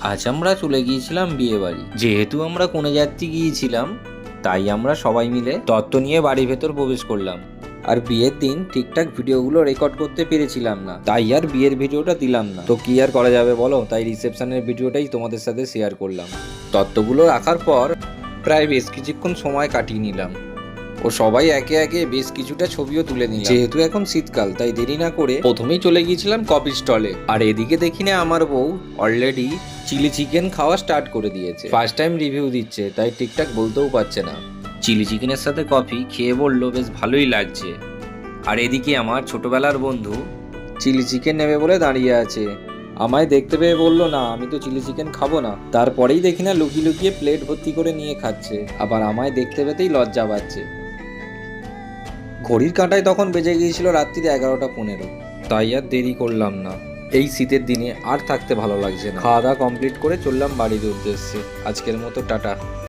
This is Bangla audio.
আজ আমরা চলে গিয়েছিলাম বিয়ে বাড়ি। যেহেতু আমরা কোণে যাত্রী গিয়েছিলাম, তাই আমরা সবাই মিলে তত্ত্ব নিয়ে বাড়ির ভেতর প্রবেশ করলাম। আর বিয়ের দিন ঠিকঠাক ভিডিওগুলো রেকর্ড করতে পেরেছিলাম না, তাই আর বিয়ের ভিডিওটা দিলাম না। তো কি আর করা যাবে বলো, তাই রিসেপশনের ভিডিওটাই তোমাদের সাথে শেয়ার করলাম। তত্ত্বগুলো রাখার পর প্রায় বেশ কিছুক্ষণ সময় কাটিয়ে নিলাম ও সবাই একে একে বেশ কিছুটা ছবিও তুলে নিলাম। যেহেতু এখন শীতকাল, তাই দেরি না করে প্রথমেই চলে গিয়েছিলাম কফি স্টলে। আর এদিকে দেখি না আমার বউ অলরেডি চিলি চিকেন খাওয়া স্টার্ট করে দিয়েছে। ফার্স্ট টাইম রিভিউ দিচ্ছে, তাই ঠিকঠাক বলতেও পারছে না। চিলি চিকেনের সাথে কফি খেয়ে বললো বেশ ভালোই লাগছে। আর এদিকে আমার ছোটবেলার বন্ধু চিলি চিকেন নেবে বলে দাঁড়িয়ে আছে। আমায় দেখতে পেয়ে বললো, না আমি তো চিলি চিকেন খাবো না। তারপরেই দেখি না লুকিয়ে লুকিয়ে প্লেট ভর্তি করে নিয়ে খাচ্ছে, আবার আমায় দেখতে পেতেই লজ্জা পাচ্ছে। ঘড়ির কাঁটায় তখন বেজে গিয়েছিল রাত্রির 11:15। তাই আর দেরি করলাম না। এই শীতের দিনে আর থাকতে ভালো লাগছে না। খাওয়া দাওয়া কমপ্লিট করে চললাম বাড়ির উদ্দেশ্যে। আজকের মতো টাটা।